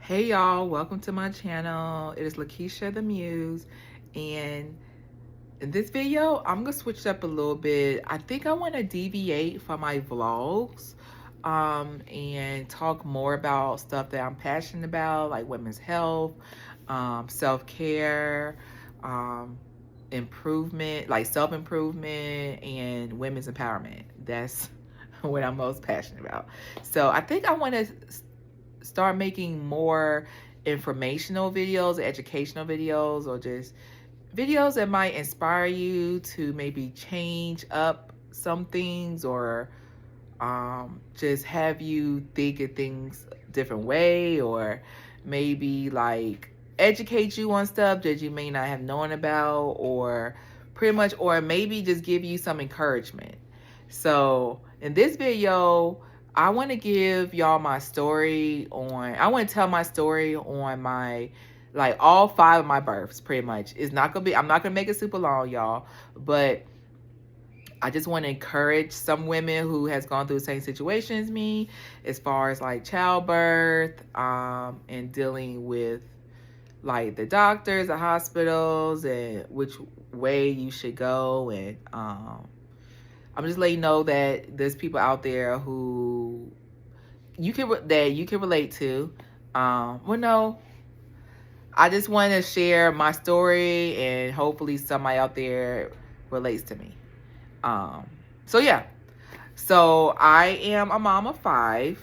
Hey y'all, welcome to my channel. It is Lakeisha the Muse, and in this video, I'm gonna switch it up a little bit. I think I want to deviate from my vlogs, and talk more about stuff that I'm passionate about, like women's health, self-care, um, improvement, like self-improvement, and women's empowerment. That's what I'm most passionate about. So I think I want to start making more informational videos, educational videos, or just videos that might inspire you to maybe change up some things, or just have you think of things a different way, or maybe like educate you on stuff that you may not have known about, or pretty much, or maybe just give you some encouragement. So in this video, I want to give y'all my story on, I want to tell my story on my, like all 5 of my births pretty much. It's not going to be, I'm not going to make it super long, y'all, but I just want to encourage some women who has gone through the same situation as me, as far as like childbirth, and dealing with like the doctors, the hospitals, and which way you should go. And I'm just letting you know that there's people out there who you can relate to. Well, no, I just want to share my story, and hopefully somebody out there relates to me. Um, so yeah, so I am a mom of 5.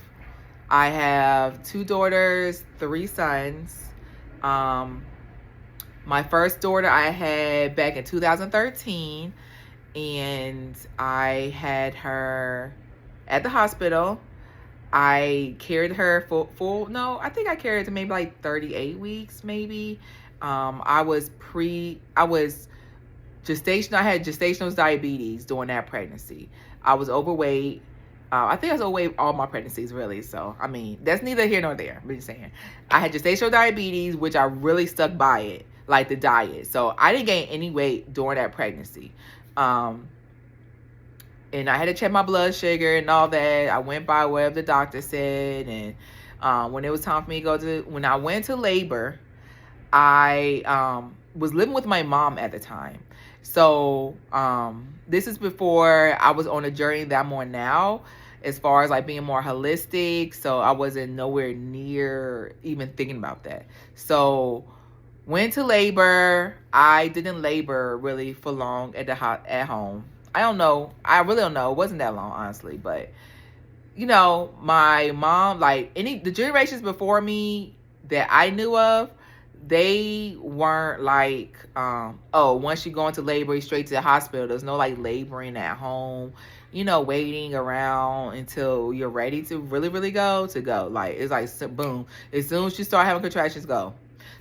I have 2 daughters, 3 sons. My first daughter I had back in 2013, and I had her at the hospital. I carried her no, I think I carried her to maybe like 38 weeks, maybe. I was gestational. I had gestational diabetes during that pregnancy. I was overweight. I think I was overweight all my pregnancies, really. So, I mean, that's neither here nor there. I'm just saying. I had gestational diabetes, which I really stuck by it, like the diet. So, I didn't gain any weight during that pregnancy. And I had to check my blood sugar and all that. I went by whatever the doctor said. And when it was time for me to when I went to labor, I was living with my mom at the time. So this is before I was on a journey that I'm on now, as far as like being more holistic. So I wasn't nowhere near even thinking about that. So went to labor. I didn't labor really for long at home. I don't know. I really don't know. It wasn't that long, honestly. But you know, my mom, like the generations before me that I knew of, they weren't like, oh, once you go into labor, you're straight to the hospital. There's no like laboring at home, waiting around until you're ready to really, really go. Like, it's like, boom. As soon as you start having contractions, go.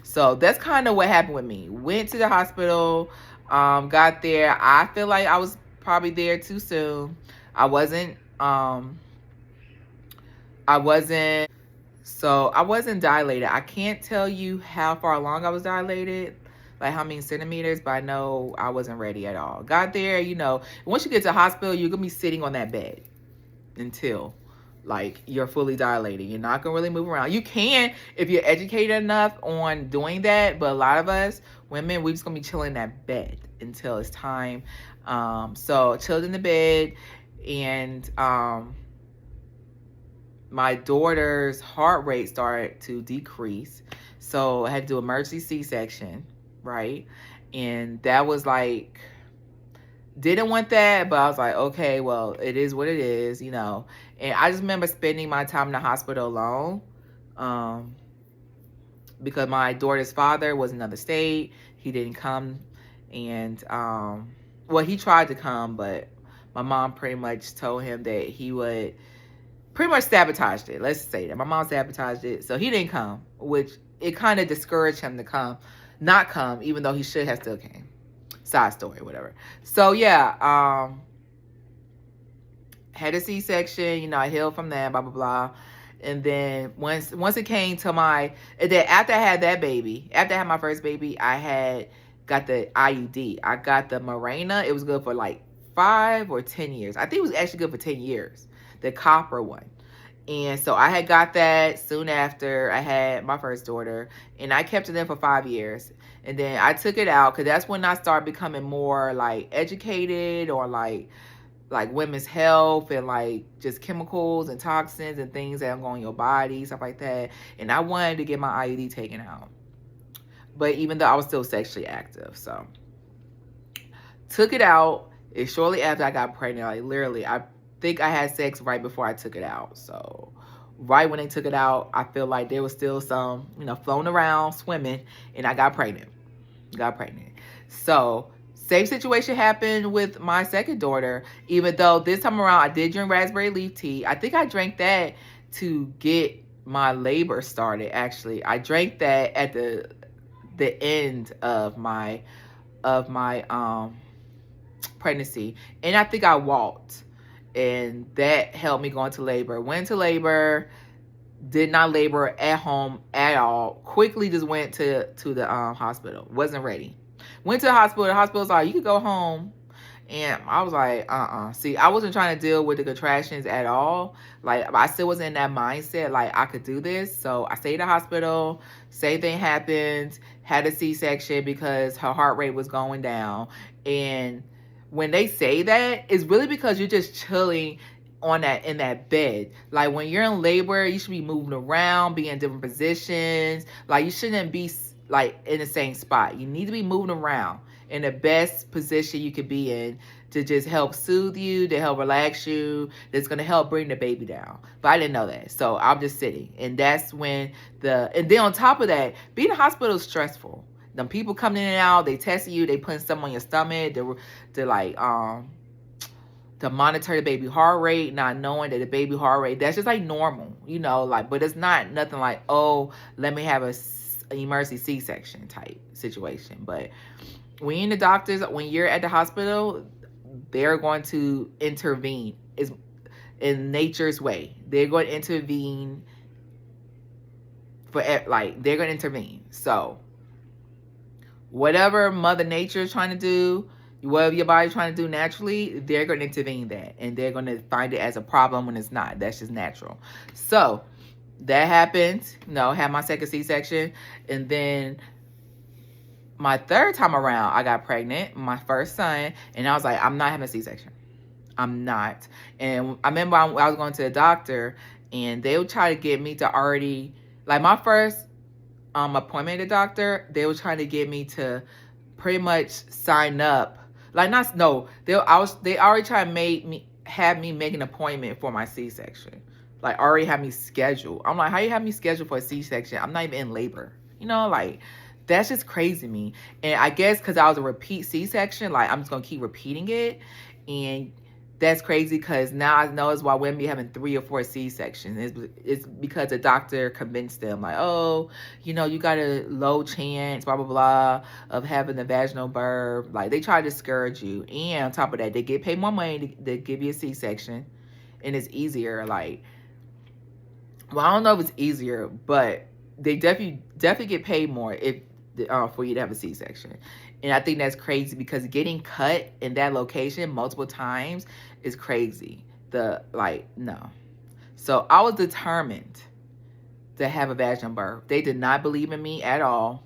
So that's kind of what happened with me. Went to the hospital, got there. I feel like I was probably there too soon. I wasn't dilated. I can't tell you how far along I was dilated, like how many centimeters, but I know I wasn't ready at all. Got there, once you get to the hospital, you're gonna be sitting on that bed until like you're fully dilated. You're not gonna really move around. You can if you're educated enough on doing that, but a lot of us women, we just gonna be chilling in that bed until it's time. So chilled in the bed, and my daughter's heart rate started to decrease. So I had to do emergency C-section, right? And that was like, didn't want that, but I was like, okay, well, it is what it is, And I just remember spending my time in the hospital alone, because my daughter's father was in another state. He didn't come. And, well, he tried to come, but my mom pretty much told him that he would pretty much sabotaged it. Let's say that. My mom sabotaged it. So he didn't come, which it kind of discouraged him to not come, even though he should have still came. Side story, whatever. So yeah, had a C-section, I healed from that, blah, blah, blah. And then once it came to after I had that baby, after I had my first baby, I got the IUD. I got the Mirena. It was good for like 5 or 10 years. I think it was actually good for 10 years. The copper one. And so I had got that soon after I had my first daughter, and I kept it in for 5 years. And then I took it out because that's when I started becoming more like educated, or like women's health and like just chemicals and toxins and things that go in your body, stuff like that. And I wanted to get my IUD taken out. But even though I was still sexually active, so took it out. And shortly after I got pregnant, like literally, I think I had sex right before I took it out. So right when they took it out, I feel like there was still some, floating around, swimming, and I got pregnant. So same situation happened with my second daughter, even though this time around I did drink raspberry leaf tea. I think I drank that to get my labor started. Actually, I drank that at the end of my pregnancy, and I think I walked, and that helped me go into labor. Went to labor, did not labor at home at all. Quickly just went to the hospital. Wasn't ready. Went to the hospital. The hospital was like, you could go home. And I was like, See, I wasn't trying to deal with the contractions at all. Like, I still wasn't in that mindset, like, I could do this. So I stayed in the hospital. Same thing happened. Had a C-section because her heart rate was going down. And when they say that, it's really because you're just chilling in that bed. Like, when you're in labor, you should be moving around, be in different positions. Like, you shouldn't be like in the same spot. You need to be moving around in the best position you could be in, to just help soothe you, to help relax you, that's going to help bring the baby down. But I didn't know that. So I'm just sitting. And that's when and then on top of that, being in the hospital is stressful. Them people coming in and out, they testing you, they putting something on your stomach, to like, to monitor the baby heart rate, not knowing that the baby heart rate, that's just like normal, like, but it's not nothing like, oh, let me have an emergency C-section type situation. But when you're in the doctors, when you're at the hospital, they're going to intervene. Is in nature's way. They're going to intervene they're going to intervene. So whatever Mother Nature is trying to do, whatever your body's trying to do naturally, they're going to intervene that, and they're going to find it as a problem when it's not. That's just natural. So that happened. Had my second C-section, and then my third time around, I got pregnant, my first son, and I was like, I'm not having a C-section. I'm not. And I remember I was going to the doctor, and they would try to get me to already, like my first appointment at the doctor, they were trying to get me to pretty much sign up. Like, they already tried to have me make an appointment for my C-section. Like, already have me scheduled. I'm like, how you have me scheduled for a C-section? I'm not even in labor. Like, that's just crazy to me. And I guess because I was a repeat C-section, like, I'm just going to keep repeating it. And that's crazy because now I know it's why women be having 3 or 4 C-sections. It's because the doctor convinced them, like, oh, you got a low chance, blah, blah, blah, of having a vaginal birth. Like, they try to discourage you. And on top of that, they get paid more money to give you a C-section. And it's easier. Like, well, I don't know if it's easier, but they definitely get paid more for you to have a C-section. And I think that's crazy because getting cut in that location multiple times is crazy. No. So I was determined to have a vaginal birth. They did not believe in me at all.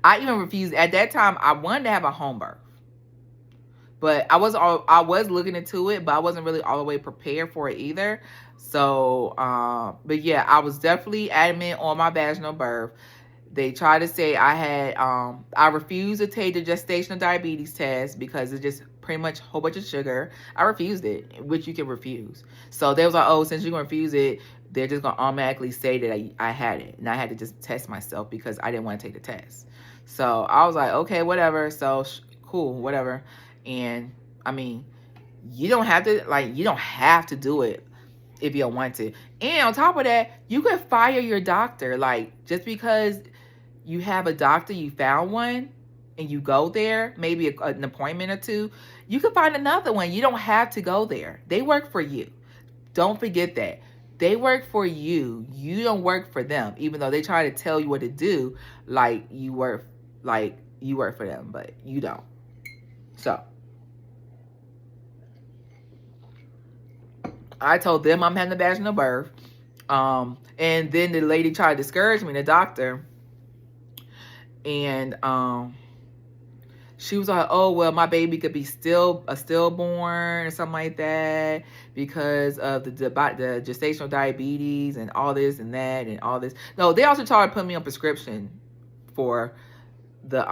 I even refused. At that time, I wanted to have a home birth. But I was looking into it, but I wasn't really all the way prepared for it either. So, but yeah, I was definitely adamant on my vaginal birth. They tried to say I refused to take the gestational diabetes test because it's just pretty much a whole bunch of sugar. I refused it, which you can refuse. So they was like, oh, since you're going to refuse it, they're just going to automatically say that I had it. And I had to just test myself because I didn't want to take the test. So I was like, okay, whatever. So cool, whatever. And I mean, you don't have to do it if you don't want to. And on top of that, you could fire your doctor. Like, just because you have a doctor, you found one, and you go there, maybe an appointment or 2, you can find another one. You don't have to go there. They work for you. Don't forget that. They work for you. You don't work for them, even though they try to tell you what to do, like you work for them, but you don't. So I told them I'm having a vaginal birth, And then the lady tried to discourage me, the doctor, and she was like, "Oh well, my baby could be still a stillborn or something like that because of the gestational diabetes and all this and that and all this." No, they also tried to put me on prescription for the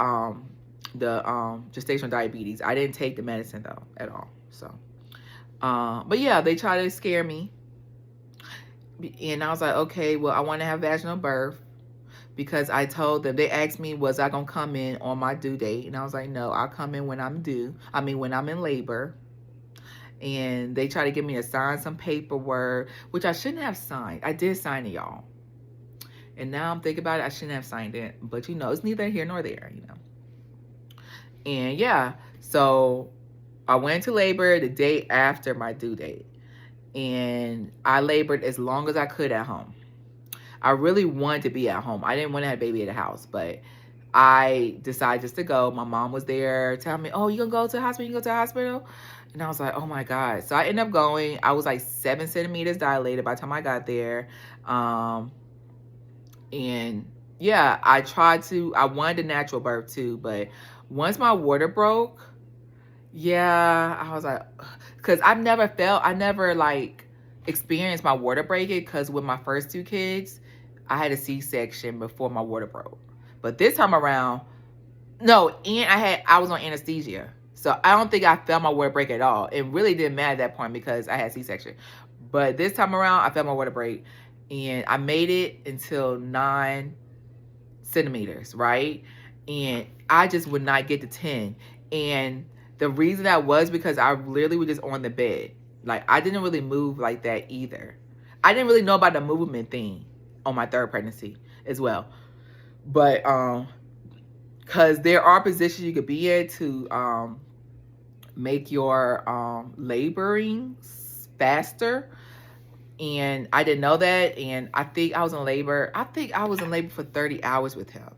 gestational diabetes. I didn't take the medicine though at all. So, but yeah, they tried to scare me, and I was like, okay, well, I want to have vaginal birth. Because I told them, they asked me, was I going to come in on my due date? And I was like, no, I'll come in when I'm due. I mean, when I'm in labor. And they tried to get me to sign some paperwork, which I shouldn't have signed. I did sign it, y'all. And now I'm thinking about it, I shouldn't have signed it. But, it's neither here nor there, And yeah, so I went to labor the day after my due date. And I labored as long as I could at home. I really wanted to be at home. I didn't want to have a baby at the house, but I decided just to go. My mom was there telling me, oh, you gonna go to the hospital? You go to the hospital? And I was like, oh my God. So I ended up going. I was like 7 centimeters dilated by the time I got there. And yeah, I wanted a natural birth too, but once my water broke, yeah, I was like, because I never like experienced my water breaking, because with my first 2 kids, I had a C-section before my water broke. But this time around, no, and I was on anesthesia. So I don't think I felt my water break at all. It really didn't matter at that point because I had C-section. But this time around, I felt my water break. And I made it until 9 centimeters, right? And I just would not get to 10. And the reason that was because I literally was just on the bed. Like, I didn't really move like that either. I didn't really know about the movement thing on my 3rd pregnancy as well. But, because there are positions you could be in to make your laboring faster. And I didn't know that. And I think I was in labor. I think I was in labor for 30 hours with him.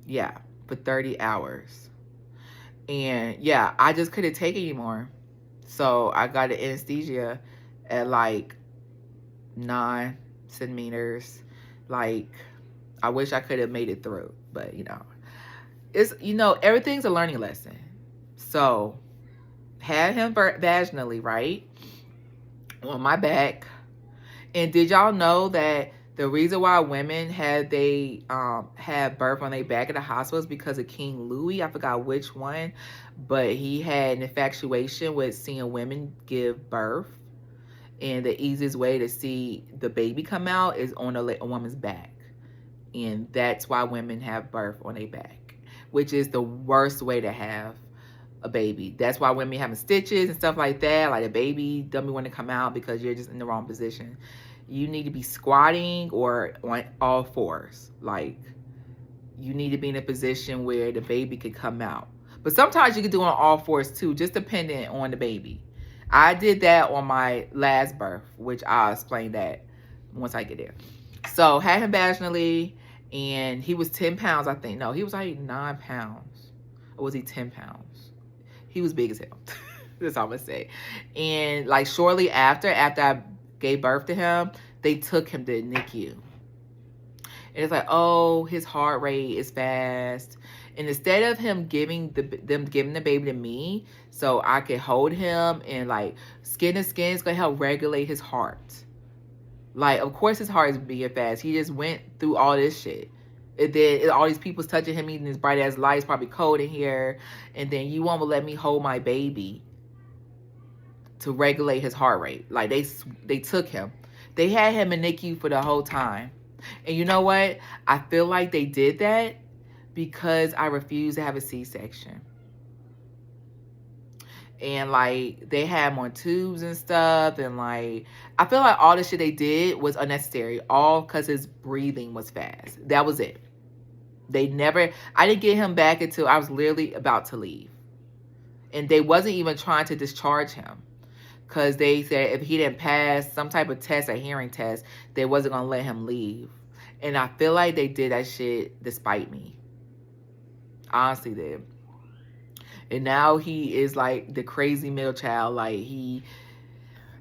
Yeah, for 30 hours. And yeah, I just couldn't take it anymore. So I got an anesthesia at like 9 centimeters. Like, I wish I could have made it through, but it's, everything's a learning lesson. So had him vaginally, right? On my back. And did y'all know that the reason why women had birth on their back at the hospital is because of King Louis? I forgot which one, but he had an infatuation with seeing women give birth. And the easiest way to see the baby come out is on a woman's back. And that's why women have birth on their back, which is the worst way to have a baby. That's why women having stitches and stuff like that. Like, a baby doesn't want to come out because you're just in the wrong position. You need to be squatting or on all fours. Like, you need to be in a position where the baby could come out. But sometimes you can do it on all fours too, just depending on the baby. I did that on my last birth, which I'll explain that once I get there. So had him vaginally, and he was 10 pounds, I think. No, he was like 9 pounds. Or was he 10 pounds? He was big as hell. That's all I'm gonna say. And like shortly after I gave birth to him, they took him to NICU. And it's like, oh, his heart rate is fast. And instead of him giving the baby to me so I could hold him and like skin to skin, it's gonna help regulate his heart. Like, of course his heart is beating fast. He just went through all this shit. And then all these people's touching him, eating his bright ass lights, probably cold in here. And then you won't let me hold my baby to regulate his heart rate. Like, they took him. They had him in NICU for the whole time. And you know what? I feel like they did that because I refused to have a C-section. And like, they had him on tubes and stuff. And like, I feel like all the shit they did was unnecessary. All because his breathing was fast. That was it. I didn't get him back until I was literally about to leave. And they wasn't even trying to discharge him. Because they said if he didn't pass some type of test, a hearing test, they wasn't going to let him leave. And I feel like they did that shit despite me. Honestly did. And now he is like the crazy middle child. Like,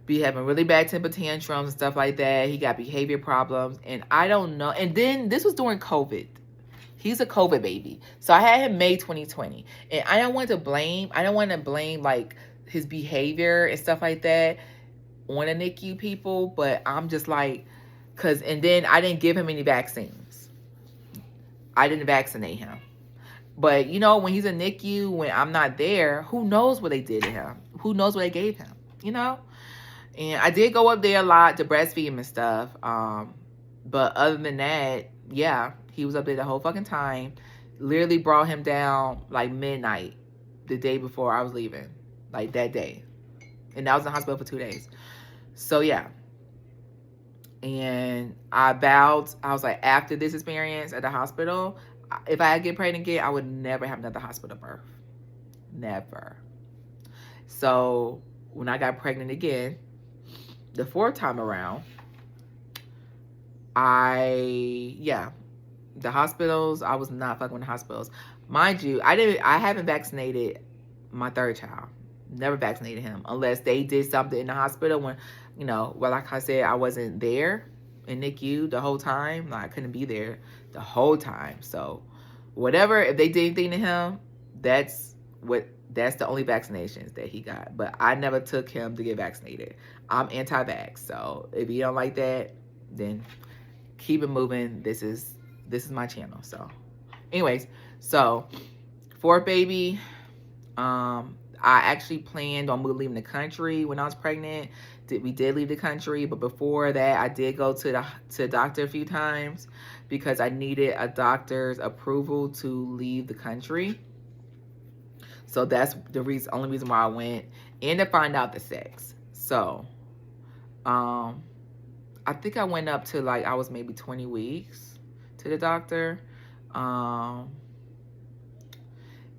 be having really bad temper tantrums and stuff like that. He got behavior problems, and I don't know. And then this was during COVID. He's a COVID baby. So I had him May 2020. And I don't want to blame like his behavior and stuff like that on the NICU people, but I'm just like, and then I didn't give him any vaccines. I didn't vaccinate him. But, you know, when he's in NICU, when I'm not there, who knows what they did to him? Who knows what they gave him, you know? And I did go up there a lot to breastfeed him and stuff. But other than that, yeah, he was up there the whole fucking time. Literally brought him down like midnight the day before I was leaving. Like that day. And I was in the hospital for 2 days. So, yeah. And I vowed, I was like, after this experience at the hospital, if I get pregnant again, I would never have another hospital birth. Never. So when I got pregnant again, the 4th time around, the hospitals, I was not fucking with the hospitals. Mind you, I haven't vaccinated my 3rd child. Never vaccinated him unless they did something in the hospital when, you know, well, like I said, I wasn't there in NICU the whole time. Like, I couldn't be there the whole time. So whatever, if they did anything to him, that's the only vaccinations that he got. But I never took him to get vaccinated. I'm anti-vax. So if you don't like that, then keep it moving. This is my channel. So anyways, so 4th baby, I actually planned on leaving the country when I was pregnant. We did leave the country, but before that, I did go to the doctor a few times because I needed a doctor's approval to leave the country. So that's the only reason why I went, and to find out the sex. So, I think I went up to I was maybe 20 weeks to the doctor.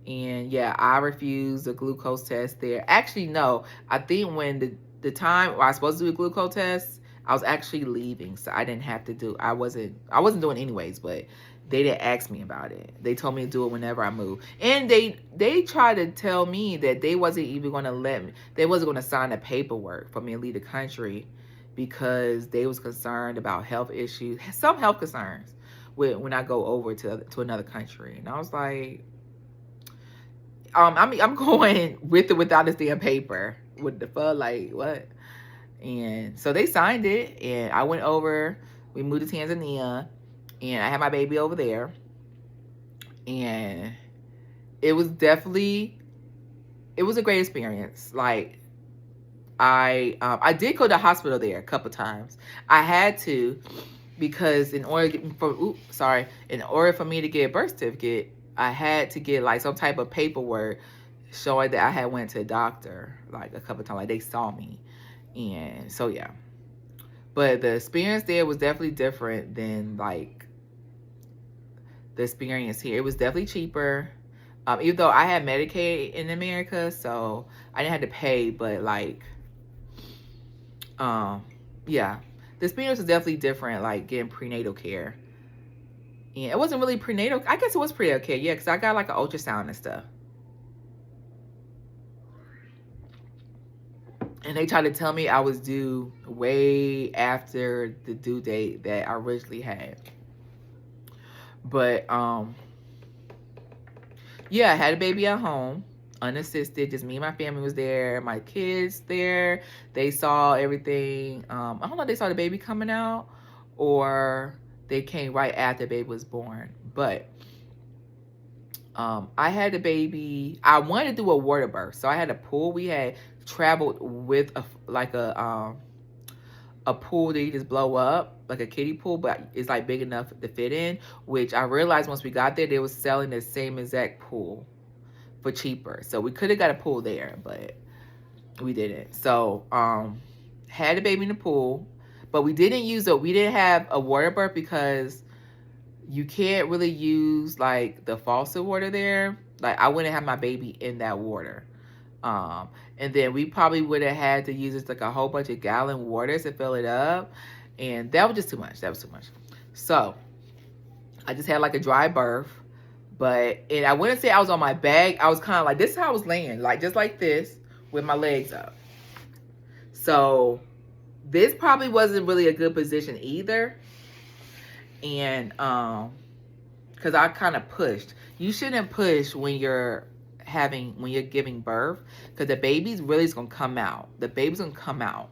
And yeah, I refused the glucose test there. Actually, no. I think when the time where I was supposed to do a glucose test, I was actually leaving, so I didn't have to do. I wasn't doing it anyways, but they didn't ask me about it. They told me to do it whenever I moved, and they tried to tell me that they wasn't even going to let me. They wasn't going to sign the paperwork for me to leave the country because they was concerned about health issues, some health concerns when I go over to another country, and I was like. I'm going with or without this damn paper. With the fuck, like, what? And so they signed it, and I went over. We moved to Tanzania, and I had my baby over there. And it was a great experience. Like, I did go to the hospital there a couple times. I had to, because in order for me to get a birth certificate, I had to get some type of paperwork showing that I had went to a doctor a couple times. Like, they saw me. And so, yeah. But the experience there was definitely different than the experience here. It was definitely cheaper. Even though I had Medicaid in America, so I didn't have to pay, but yeah. The experience was definitely different, getting prenatal care. And it wasn't really prenatal. I guess it was prenatal care, yeah, because I got an ultrasound and stuff. And they tried to tell me I was due way after the due date that I originally had. But, yeah, I had a baby at home, unassisted. Just me and my family was there. My kids there. They saw everything. I don't know if they saw the baby coming out or they came right after the baby was born. But I had the baby. I wanted to do a water birth. So I had a pool. We had traveled with a pool that you just blow up, like a kiddie pool, but it's big enough to fit in, which I realized once we got there, they were selling the same exact pool for cheaper. So we could have got a pool there, but we didn't. So had the baby in the pool, but we didn't have a water birth because you can't really use the faucet water there. I wouldn't have my baby in that water. And then we probably would have had to use just a whole bunch of gallon waters to fill it up. And that was just too much. That was too much. So I just had a dry birth. And I wouldn't say I was on my back. I was kind of this is how I was laying, just like this with my legs up. So this probably wasn't really a good position either. And because I kind of pushed. You shouldn't push when you're giving birth, because the baby's really is gonna come out. The baby's gonna come out.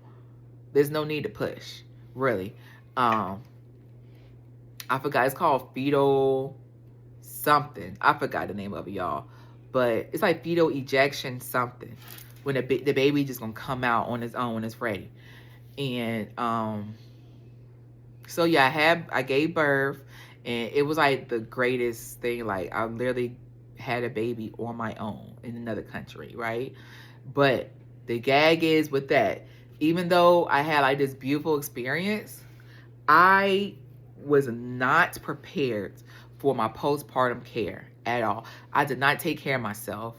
There's no need to push, really. I forgot, it's called fetal something. I forgot the name of it, y'all. But it's like fetal ejection something. When the baby just gonna come out on its own when it's ready. And so yeah, I gave birth, and it was like the greatest thing. Like, I literally had a baby on my own in another country, right? But the gag is with that, even though I had like this beautiful experience, I was not prepared for my postpartum care at all. I did not take care of myself.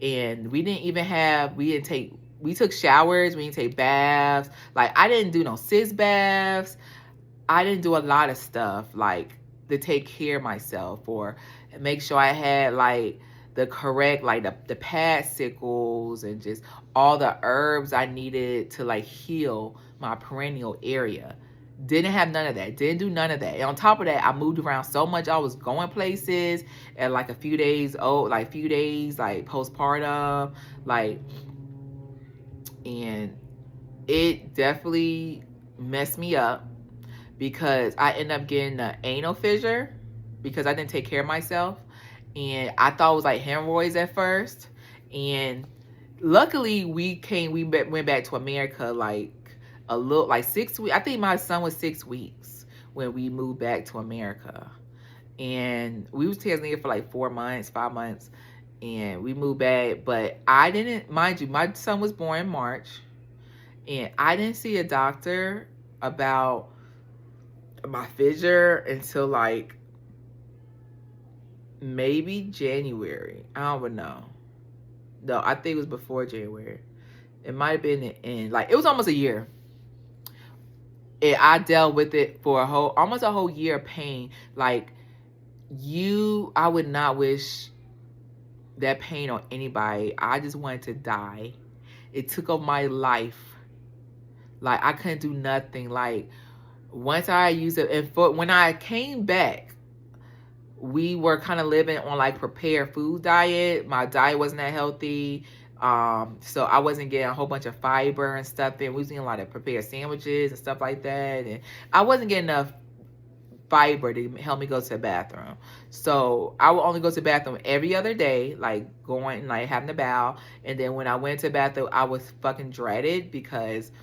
And we took showers, we didn't take baths. Like, I didn't do no sis baths. I didn't do a lot of stuff like to take care of myself, or make sure I had like the correct, like the pad sickles and just all the herbs I needed to like heal my perineal area. Didn't have none of that. Didn't do none of that. And on top of that, I moved around so much. I was going places at like a few days old, like postpartum, like, and it definitely messed me up, because I ended up getting an anal fissure because I didn't take care of myself. And I thought it was like hemorrhoids at first. And luckily we went back to America like 6 weeks. I think my son was 6 weeks when we moved back to America. And we was Tanzania for like 4 months, 5 months. And we moved back. But I didn't, mind you, my son was born in March. And I didn't see a doctor about my fissure until like maybe January. I don't know. No, I think it was before January. It might have been the end. Like, it was almost a year. And I dealt with it for almost a whole year of pain. Like, I would not wish that pain on anybody. I just wanted to die. It took over my life. Like, I couldn't do nothing. Like, once I used it, and when I came back, we were kind of living on like prepared food diet. My diet wasn't that healthy. So I wasn't getting a whole bunch of fiber and stuff in. We was eating a lot of prepared sandwiches and stuff like that. And I wasn't getting enough fiber to help me go to the bathroom. So I would only go to the bathroom every other day, like going, like having a bowel. And then when I went to the bathroom, I was fucking dreaded, because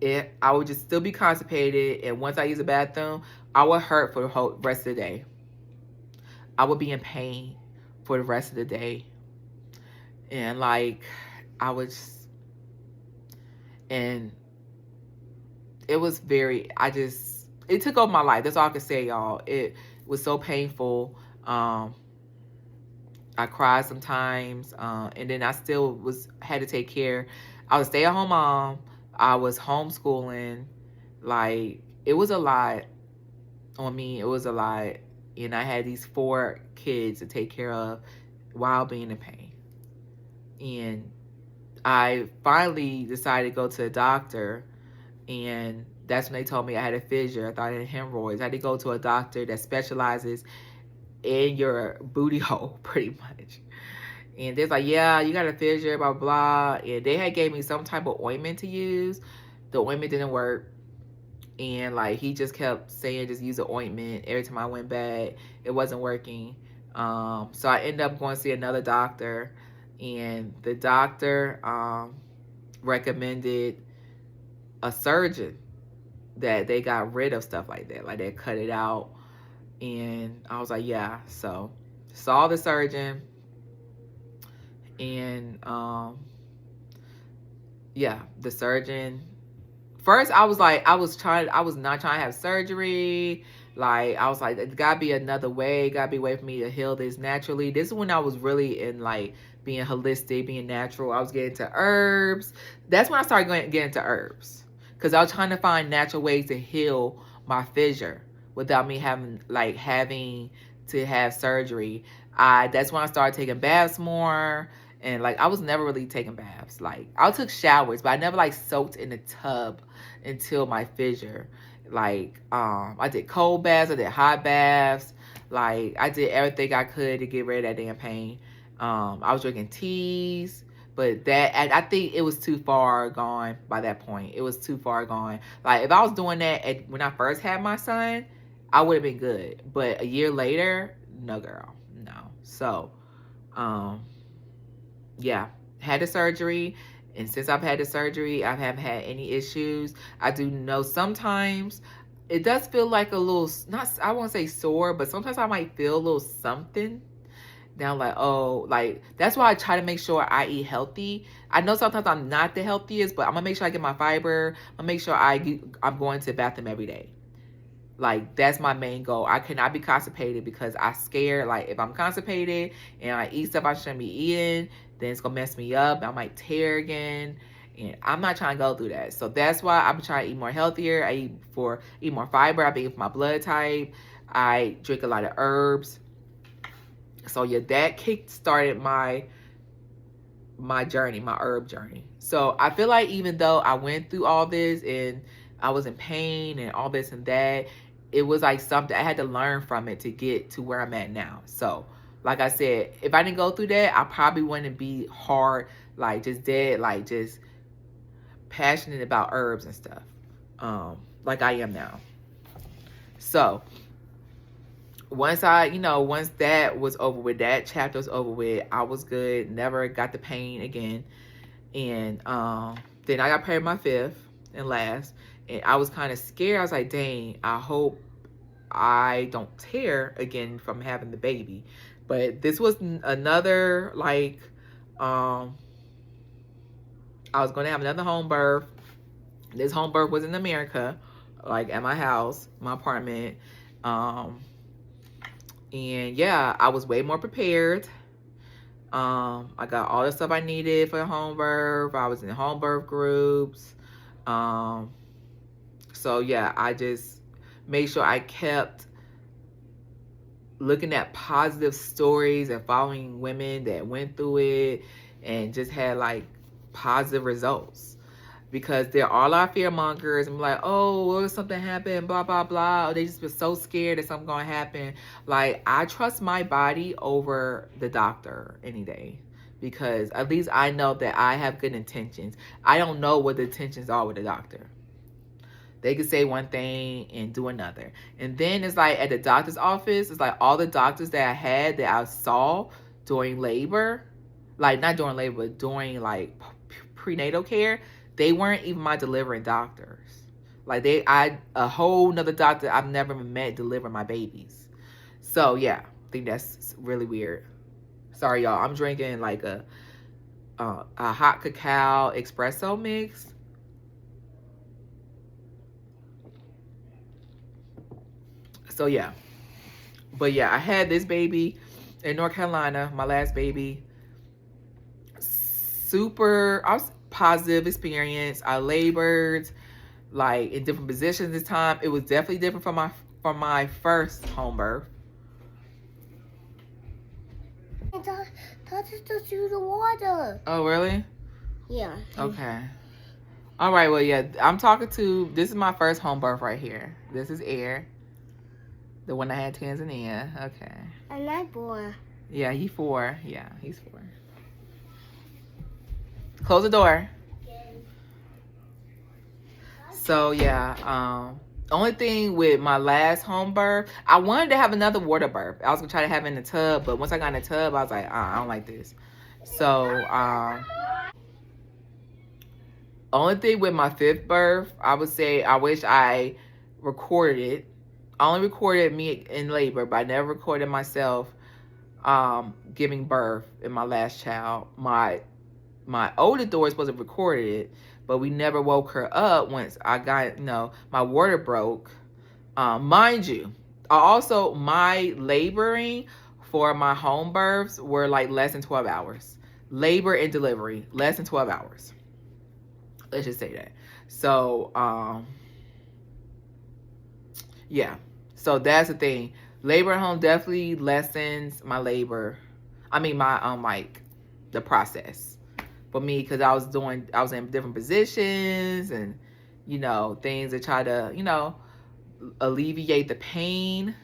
I would just still be constipated, and once I use the bathroom, I would hurt for the whole rest of the day. I would be in pain for the rest of the day. And like, and it was it took over my life. That's all I can say, y'all. It was so painful. I cried sometimes, and then I still had to take care. I was a stay-at-home mom. I was homeschooling. Like, it was a lot on me. It was a lot. And I had these 4 kids to take care of while being in pain. And I finally decided to go to a doctor. And that's when they told me I had a fissure. I thought I had hemorrhoids. I had to go to a doctor that specializes in your booty hole, pretty much. And they're like, yeah, you got a fissure, blah, blah. And they had gave me some type of ointment to use. The ointment didn't work. And like, he just kept saying, just use the ointment. Every time I went back, it wasn't working. So I ended up going to see another doctor. And the doctor recommended a surgeon that they got rid of stuff like that. Like, they cut it out. And I was like, yeah. So saw the surgeon. And yeah, the surgeon, first I was like, I was not trying to have surgery. Like, I was like, there's gotta be another way, gotta be a way for me to heal this naturally. This is when I was really in like being holistic, being natural. I was getting into herbs. That's when I started getting into herbs, because I was trying to find natural ways to heal my fissure without me having to have surgery. That's when I started taking baths more. And like I was never really taking baths. Like I took showers, but I never like soaked in the tub until my fissure. Like I did cold baths, I did hot baths, like I did everything I could to get rid of that damn pain. I was drinking teas, but that I think it was too far gone by that point. It was too far gone. Like if I was doing that when I first had my son, I would have been good. But a year later, no girl, no. So, um, yeah, had the surgery, and since I've had the surgery, I haven't had any issues. I do know sometimes it does feel like a little, not, I won't say sore, but sometimes I might feel a little something down, like, oh, like that's why I try to make sure I eat healthy. I know sometimes I'm not the healthiest, but I'm gonna make sure I get my fiber. I'm gonna make sure I'm going to the bathroom every day. Like that's my main goal. I cannot be constipated because I scared, like if I'm constipated and I eat stuff I shouldn't be eating, then it's gonna mess me up. I might tear again. And I'm not trying to go through that. So that's why I'm trying to eat more healthier. I eat more fiber. I eat for my blood type. I drink a lot of herbs. So yeah, that kick started my journey, my herb journey. So I feel like even though I went through all this and I was in pain and all this and that, it was like something I had to learn from it to get to where I'm at now. So like I said, if I didn't go through that, I probably wouldn't be hard, like just dead, like just passionate about herbs and stuff, like I am now. So once that was over with, that chapter was over with, I was good, never got the pain again. And then I got pregnant my fifth and last, and I was kind of scared. I was like, dang, I hope I don't tear again from having the baby. But this was another, like, I was going to have another home birth. This home birth was in America, like at my house, my apartment. And yeah, I was way more prepared. I got all the stuff I needed for the home birth. I was in home birth groups. So yeah, I just made sure I kept looking at positive stories and following women that went through it and just had like positive results. Because there are a lot of fear mongers and like, oh, what if something happened, blah, blah, blah. Or they just been so scared that something's going to happen. Like, I trust my body over the doctor any day. Because at least I know that I have good intentions. I don't know what the intentions are with the doctor. They could say one thing and do another. And then it's like at the doctor's office, it's like all the doctors that I had that I saw during labor, like not during labor, but during like prenatal care, they weren't even my delivering doctors. Like a whole nother doctor I've never met deliver my babies. So yeah, I think that's really weird. Sorry y'all, I'm drinking like a hot cacao espresso mix. So yeah, but yeah, I had this baby in North Carolina, my last baby. I was positive experience. I labored like in different positions this time. It was definitely different from my first home birth. Touch us through the water. Oh really? Yeah. Okay. All right. Well, yeah, this is my first home birth right here. This is Air, the one I had Tanzania. Okay. And my boy. Yeah, he's 4. Yeah, he's 4. Close the door. So yeah, only thing with my last home birth, I wanted to have another water birth. I was gonna try to have it in the tub, but once I got in the tub, I was like, I don't like this. So only thing with my fifth birth, I would say I wish I recorded it. I only recorded me in labor, but I never recorded myself giving birth in my last child. My older daughter was supposed to record it, but we never woke her up once I got, my water broke. Mind you, my laboring for my home births were like less than 12 hours. Labor and delivery, less than 12 hours. Let's just say that. So, yeah. So that's the thing. Labor at home definitely lessens my labor. I mean, my, the process for me, because I was in different positions and, things to try to, alleviate the pain.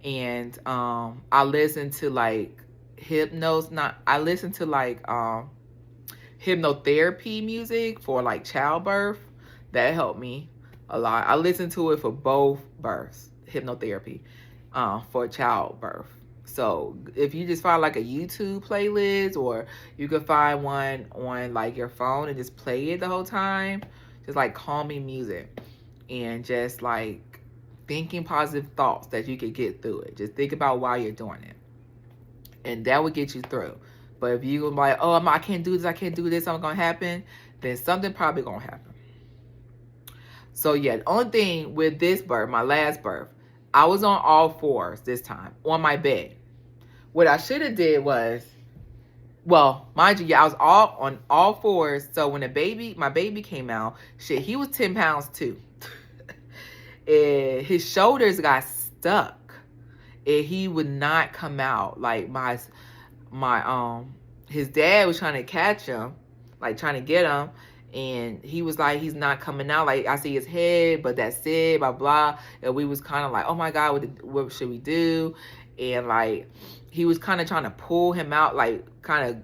And I listened to like hypnotherapy music for like childbirth. That helped me a lot. I listened to it for both births, hypnotherapy for childbirth. So if you just find like a YouTube playlist, or you could find one on like your phone and just play it the whole time, just like calming music, and just like thinking positive thoughts that you could get through it. Just think about why you're doing it, and that would get you through. But if you're like, oh, I can't do this, I can't do this, something gonna happen, then something probably gonna happen. So yeah, the only thing with this birth, my last birth, I was on all fours this time on my bed. What I should have did was, well, mind you, yeah, I was on all fours. So when my baby came out, shit, he was 10 pounds too. And his shoulders got stuck, and he would not come out. Like his dad was trying to catch him, like trying to get him, and he was like, he's not coming out. Like, I see his head, but that's it, blah blah. And we was kind of like, oh my god, what should we do? And like, he was kind of trying to pull him out, like kind of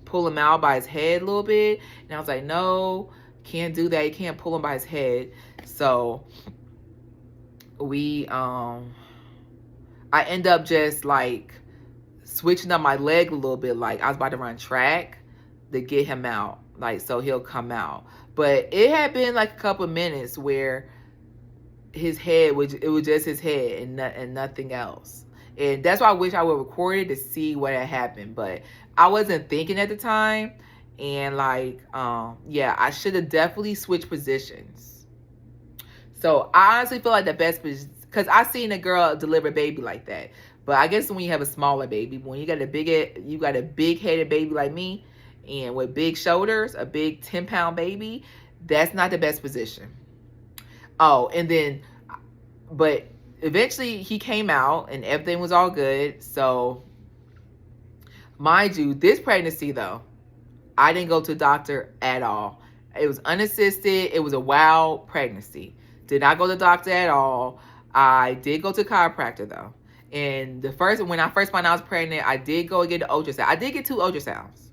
pull him out by his head a little bit. And I was like, no, can't do that. You can't pull him by his head. So I end up just like switching up my leg a little bit. Like, I was about to run track to get him out, like, so he'll come out. But it had been like a couple of minutes where his head it was just his head and nothing else. And that's why I wish I would record it to see what had happened. But I wasn't thinking at the time. And like, yeah, I should have definitely switched positions. So I honestly feel like the best, because I seen a girl deliver a baby like that. But I guess when you have a smaller baby, when you got a big headed baby like me, and with big shoulders, a big 10-pound baby, that's not the best position. Oh, and then, but eventually he came out and everything was all good. So mind you, this pregnancy though, I didn't go to a doctor at all. It was unassisted. It was a wild pregnancy. Did not go to the doctor at all. I did go to a chiropractor though. And when I first found out I was pregnant, I did go and get an ultrasound. I did get 2 ultrasounds.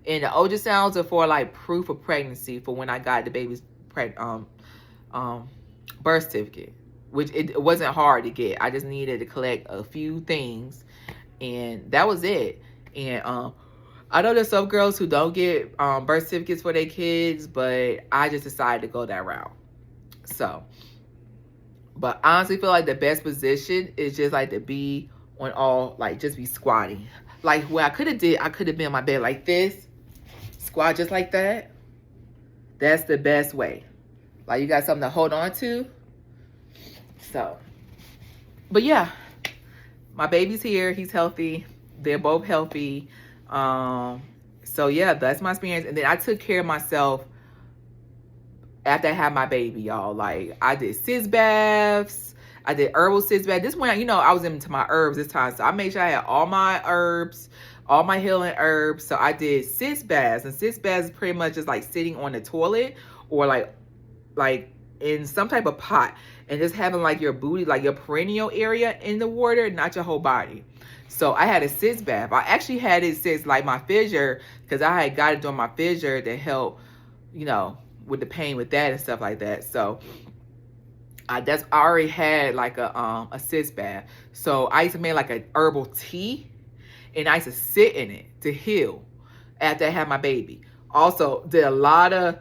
And the ultrasounds are for like proof of pregnancy for when I got the baby's birth certificate, which it wasn't hard to get. I just needed to collect a few things, and that was it. And I know there's some girls who don't get birth certificates for their kids, but I just decided to go that route. So, but I honestly feel like the best position is just like to be on all, like just be squatting. Like what I could have been on my bed like this, squat just like that. That's the best way. Like you got something to hold on to. So, but yeah, my baby's here. He's healthy. They're both healthy. So yeah, that's my experience. And then I took care of myself after I had my baby, y'all. Like, I did sis baths. I did herbal sis baths. This one, I was into my herbs this time. So I made sure I had all my herbs, all my healing herbs. So I did sis baths. And sis baths is pretty much just like sitting on the toilet or like in some type of pot and just having like your booty, like your perineal area in the water, not your whole body. So I had a sis bath. I actually had it since like my fissure, because I had got it during my fissure to help, with the pain with that and stuff like that. So I already had like a sis bath. So I used to make like an herbal tea, and I used to sit in it to heal after I had my baby. Also did a lot of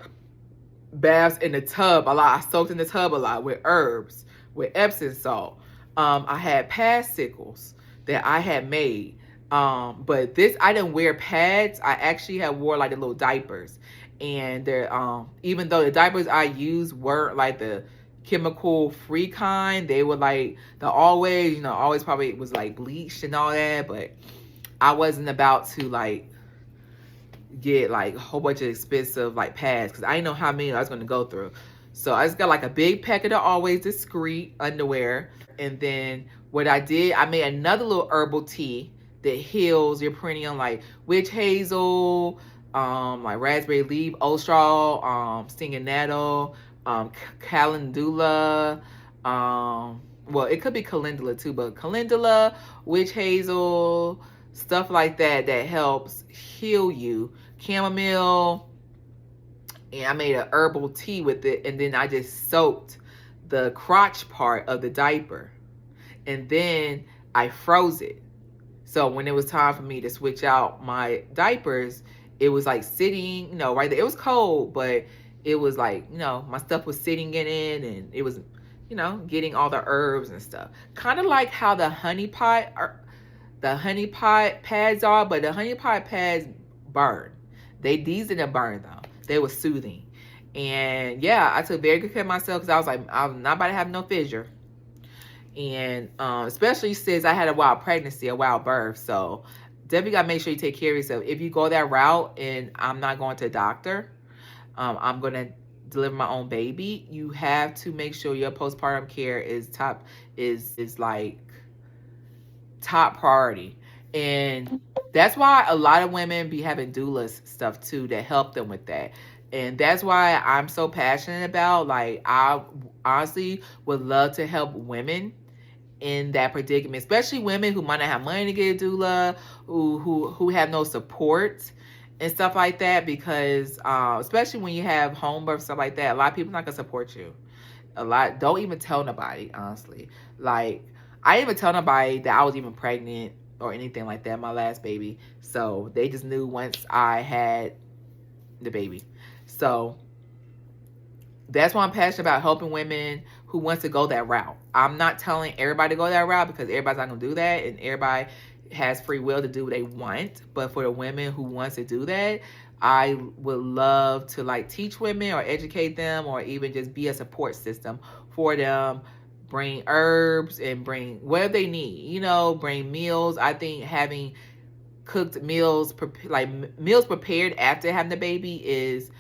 baths in the tub. I soaked in the tub a lot with herbs, with Epsom salt. I had pad sickles that I had made. But this, I didn't wear pads. I actually had wore like the little diapers. And they're, even though the diapers I used weren't like the chemical free kind, they were like always probably was like bleached and all that. But I wasn't about to like get like a whole bunch of expensive like pads, because I didn't know how many I was going to go through. So I just got like a big packet of Always Discreet underwear. And then what I did, I made another little herbal tea that heals your perineum, like witch hazel, like raspberry leaf, ostral, stinging nettle, calendula, well, it could be calendula too, but calendula, witch hazel, stuff like that that helps heal you. Chamomile, and I made an herbal tea with it, and then I just soaked the crotch part of the diaper, and then I froze it. So when it was time for me to switch out my diapers, it was like sitting, right there. It was cold, but it was like, my stuff was sitting in it, and it was, getting all the herbs and stuff. Kind of like how the honey pot pads are, but the honey pot pads burn. These didn't burn though. They were soothing. And yeah, I took very good care of myself because I was like, I'm not about to have no fissure. And especially since I had a wild pregnancy, a wild birth. So definitely got to make sure you take care of yourself. If you go that route and I'm not going to a doctor, I'm going to deliver my own baby, you have to make sure your postpartum care is like top priority. And that's why a lot of women be having doulas stuff too that help them with that. And that's why I'm so passionate about, like, I honestly would love to help women in that predicament, especially women who might not have money to get a doula, who have no support and stuff like that, because especially when you have home birth, stuff like that, a lot of people not gonna support you. Don't even tell nobody, honestly. Like, I didn't even tell nobody that I was even pregnant or anything like that, my last baby. So they just knew once I had the baby. So that's why I'm passionate about helping women who wants to go that route. I'm not telling everybody to go that route because everybody's not gonna do that, and everybody has free will to do what they want. But for the women who wants to do that, I would love to like teach women or educate them, or even just be a support system for them. Bring herbs and bring whatever they need. Bring meals. I think having cooked meals, like meals prepared after having the baby, is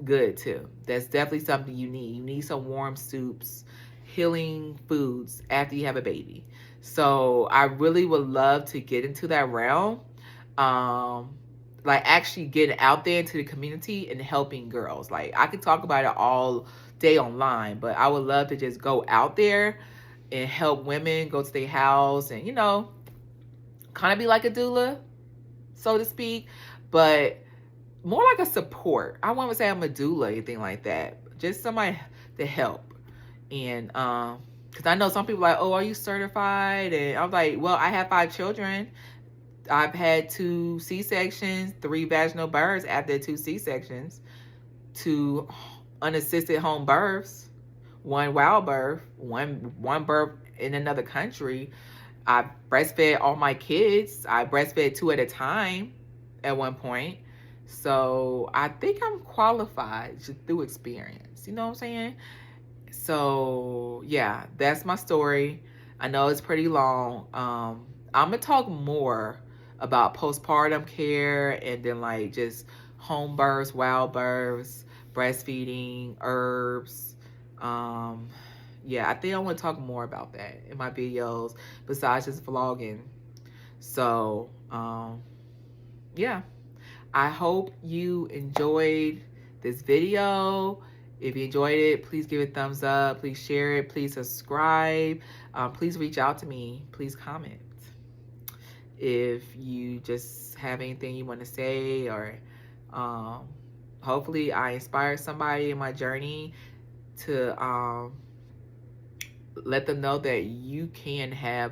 good too. That's definitely something you need. You need some warm soups, healing foods after you have a baby. So I really would love to get into that realm. Like actually getting out there into the community and helping girls. Like, I could talk about it all day online, but I would love to just go out there and help women go to their house and, kind of be like a doula, so to speak, but more like a support. I wouldn't say I'm a doula or anything like that. Just somebody to help. And because I know some people are like, oh, are you certified? And I'm like, well, I have 5 children. I've had 2 C-sections, 3 vaginal births after 2 C-sections, 2 unassisted home births, 1 wild birth, one birth in another country. I breastfed all my kids. I breastfed 2 at a time at one point. So I think I'm qualified just through experience. You know what I'm saying? So yeah, that's my story. I know it's pretty long. I'm gonna talk more about postpartum care, and then like just home births, wild births, breastfeeding, herbs. Yeah, I think I want to talk more about that in my videos besides just vlogging. So yeah, I hope you enjoyed this video. If you enjoyed it, please give it a thumbs up. Please share it. Please subscribe. Please reach out to me. Please comment. If you just have anything you want to say, or hopefully I inspire somebody in my journey to let them know that you can have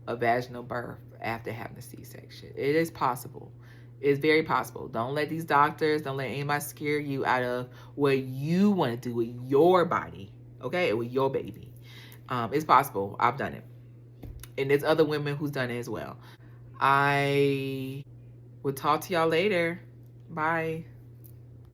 a vaginal birth after having a C-section. It is possible. It's very possible. Don't let these doctors, don't let anybody scare you out of what you want to do with your body, okay? With your baby. It's possible. I've done it. And there's other women who's done it as well. I will talk to y'all later. Bye.